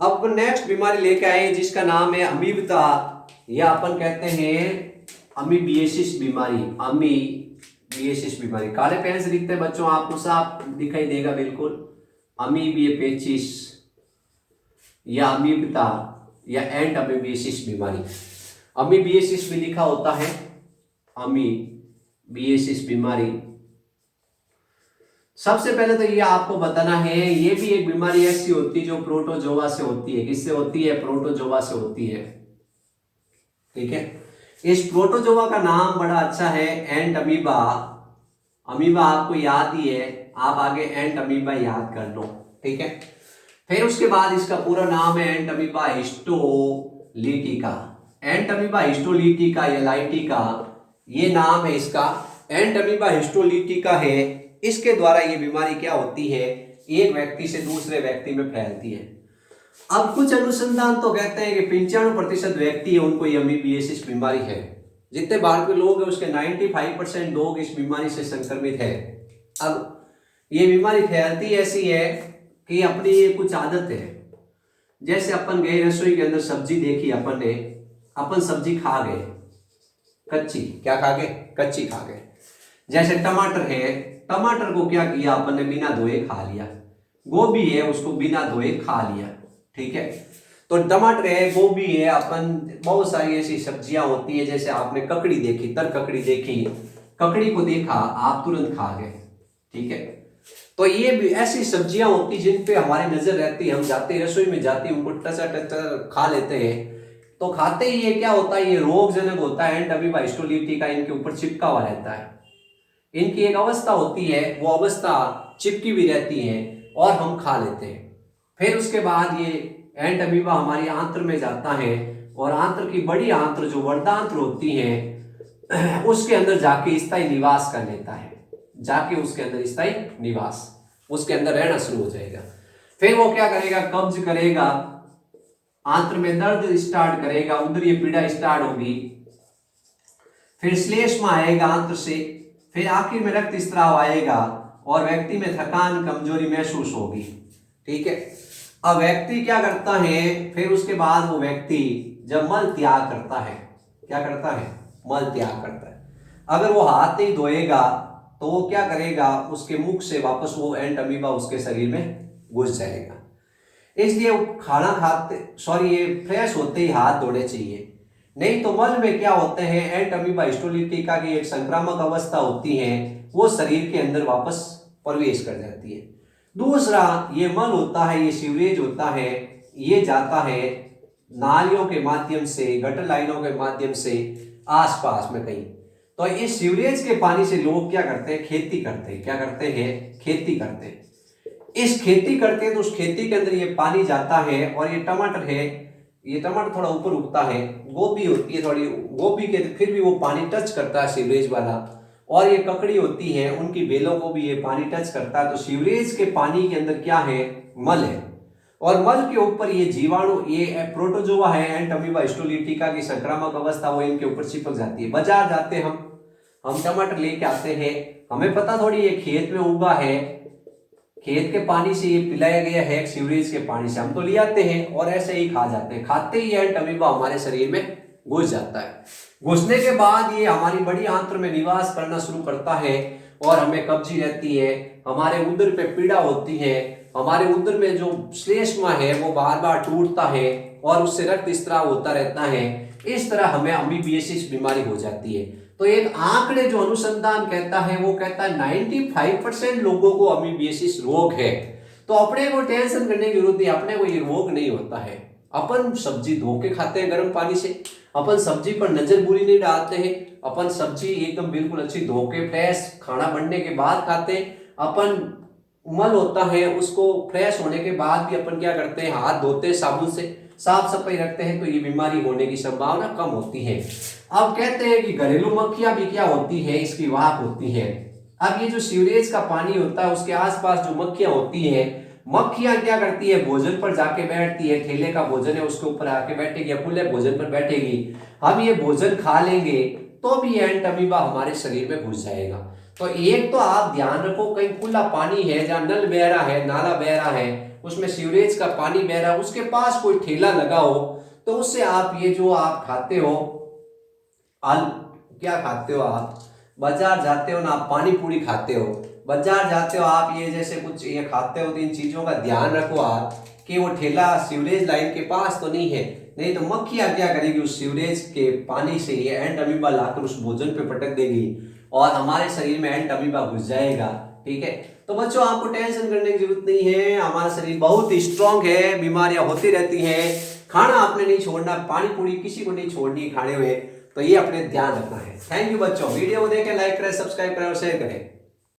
अब नेक्स्ट बीमारी लेके आए जिसका नाम है अमीबता, या अपन कहते हैं अमीबिएसिस बीमारी। अमीबिएसिस बीमारी, काले पेन से लिखते हैं बच्चों, आपको साफ दिखाई देगा बिल्कुल। अमीबिएसिस या अमीबता या एंड अमीबिएसिस बीमारी। अमीबिएसिस भी लिखा होता है, अमीबिएसिस बीमारी। सबसे पहले तो ये आपको बताना है, ये भी एक बीमारी ऐसी होती है जो प्रोटोजोआ से होती है। किससे होती है? प्रोटोजोआ से होती है। ठीक है, इस प्रोटोजोआ का नाम बड़ा अच्छा है, एंट अमीबा। अमीबा आपको याद ही है, आप आगे एंट अमीबा याद कर लो। ठीक है, फिर उसके बाद इसका पूरा नाम है एंट अमीबा हिस्टोलिटिका। एंट अमीबा हिस्टोलिटिका या लाइटिका, ये नाम है इसका। एंट अमीबा हिस्टोलिटिका है, इसके द्वारा ये बीमारी क्या होती है, एक व्यक्ति से दूसरे व्यक्ति में फैलती है। अब कुछ अनुसंधान तो कहते हैं कि 95% व्यक्ति है उनको ये अमीबिएसिस बीमारी है। जितने भारत के लोग हैं उसके 95% लोग इस बीमारी से संक्रमित है। अब ये बीमारी फैलती ऐसी है कि अपनी ये कुछ आदत है। जैसे अपन गए रसोई के अंदर, सब्जी देखी अपन ने, अपन सब्जी खा गए कच्ची। क्या खा गए? कच्ची खा गए। जैसे टमाटर है, टमाटर को क्या किया अपन ने? बिना धोए खा लिया। गोभी है, उसको बिना धोए खा लिया। ठीक है, तो टमाटर है, गोभी है, अपन बहुत सारी ऐसी सब्जियां होती है। जैसे आपने ककड़ी देखी, तर ककड़ी देखी, ककड़ी को देखा आप तुरंत खा गए। ठीक है, तो ये भी ऐसी सब्जियां होती जिन पे हमारी नजर रहती है, हम जाते रसोई में जाते उनको टचा टचा खा लेते हैं। तो खाते ही ये क्या होता है, ये रोगजनक होता है। एंट अमीबा हिस्टोलिटिका इनके ऊपर चिपका हुआ रहता है। इनकी एक अवस्था होती है, वो अवस्था चिपकी भी रहती है और हम खा लेते हैं। फिर उसके बाद ये एंट अमीबा हमारी आंत्र में जाता है और आंत्र की बड़ी आंत्र जो वर्धांत्र होती है उसके अंदर जाके स्थायी निवास कर लेता है। जाके उसके अंदर स्थायी निवास, उसके अंदर रहना शुरू हो जाएगा। फिर वो क्या करेगा? कब्ज करेगा, आंत्र में दर्द स्टार्ट करेगा, उधर ये पीड़ा स्टार्ट होगी। फिर श्लेष्मा आएगा आंत्र से, फिर आखिर में रक्त स्राव आएगा और व्यक्ति में थकान, कमजोरी महसूस होगी। ठीक है, अब व्यक्ति क्या करता है? फिर उसके बाद वो व्यक्ति जब मल त्याग करता है, क्या करता है? मल त्याग करता है। अगर वो हाथ नहीं धोएगा तो वो क्या करेगा? उसके मुख से वापस वो एंट अमीबा उसके शरीर में घुस जाएगा। इसलिए खाना खाते, सॉरी, ये फ्रेश होते ही हाथ धोने चाहिए। नहीं तो मल में क्या होते हैं, एंट अमीबा हिस्टोलिटिका की एक संक्रामक अवस्था होती है, वो शरीर के अंदर वापस प्रवेश कर जाती है। दूसरा, ये मल होता है, ये सीवरेज होता है, ये जाता है नालियों के माध्यम से, गटर लाइनों के माध्यम से आसपास में कहीं। तो इस सीवरेज के पानी से लोग क्या करते हैं? खेती करते हैं। क्या करते हैं? खेती करते हैं। इस खेती करते हैं तो उस खेती के अंदर ये पानी जाता है और ये टमाटर है, ये टमाटर थोड़ा ऊपर उगता है, गोभी होती है थोड़ी, गोभी के फिर भी वो पानी टच करता है सीवरेज वाला, और ये ककड़ी होती है, उनकी बेलों को भी ये पानी टच करता है। तो सीवरेज के पानी के अंदर क्या है? मल है, और मल के ऊपर ये जीवाणु, ये प्रोटोजोआ है, एंट अमीबा हिस्टोलिटिका की संक्रामक अवस्था, वो इनके ऊपर चिपक जाती है। बाजार जाते हम टमाटर लेके आते हैं, हमें पता थोड़ी ये खेत में उगा है, खेत के पानी से ये पिलाया गया है, सीवरेज के पानी से, हम तो ले आते हैं और ऐसे ही खा जाते हैं। खाते ही एंट अमीबा हमारे शरीर में घुस जाता है। घुसने के बाद ये हमारी बड़ी आंत्र में निवास करना शुरू करता है और हमें कब्जी रहती है, हमारे उदर पे पीड़ा होती है, हमारे उदर में जो श्लेष्मा है वो बार बार टूटता है और उससे रक्त स्राव होता रहता है। इस तरह हमें अमीबिएसिस बीमारी हो जाती है। तो एक आंकड़े जो अनुसंधान कहता है वो कहता है 95% लोगों को अमीबिएसिस रोग है। तो अपने को टेंशन करने की जरूरत नहीं, अपने को ये रोग नहीं होता है। अपन सब्जी धो के खाते हैं गर्म पानी से, अपन सब्जी पर नजर बुरी नहीं डालते हैं, अपन सब्जी एकदम बिल्कुल अच्छी धो के फ्रेश खाना बनने के बाद खाते हैं। अपन मल होता है उसको फ्रेश होने के बाद भी अपन क्या करते हैं? हाथ धोते हैं, साबुन से साफ सफाई रखते हैं, तो ये बीमारी होने की संभावना कम होती है। अब कहते हैं कि घरेलू मक्खियां भी क्या होती है? इसकी वाहक होती है। अब ये जो सीवरेज का पानी होता है उसके आसपास जो मक्खियां होती है, मक्खियां क्या करती है? भोजन पर जाके बैठती है, ठेले का भोजन है उसके ऊपर आके बैठेगी या खुले भोजन पर बैठेगी। हम ये भोजन खा लेंगे तो भी एंट अमीबा हमारे शरीर में घुस जाएगा। तो एक तो आप ध्यान रखो, कहीं खुला पानी है जहां नल बह रहा है, नाला बह रहा है, उसमें सीवरेज का पानी बह रहा है, उसके पास कोई ठेला लगा हो, तो उससे आप ये जो आप खाते हो क्या खाते हो आप, बाजार जाते हो ना, आप पानी पूरी खाते हो, बाजार जाते हो आप, ये जैसे कुछ ये खाते हो, तो इन चीजों का ध्यान रखो आप कि वो ठेला सीवरेज लाइन के पास तो नहीं है, नहीं तो मक्खियां क्या करेगी उस सीवरेज के पानी से ये एंट अमीबा लाकर उस भोजन पे पटक देगी और हमारे शरीर में एंट अमीबा घुस जाएगा। ठीक है, तो बच्चों आपको टेंशन करने की जरूरत नहीं है, हमारा शरीर बहुत स्ट्रांग है, बीमारियां होती रहती हैं, खाना आपने नहीं छोड़ना, पानी पूरी किसी को नहीं छोड़नी खाने में, तो ये अपने ध्यान रखना है। थैंक यू बच्चों, वीडियो को देखें, लाइक करें, सब्सक्राइब करें और शेयर करें।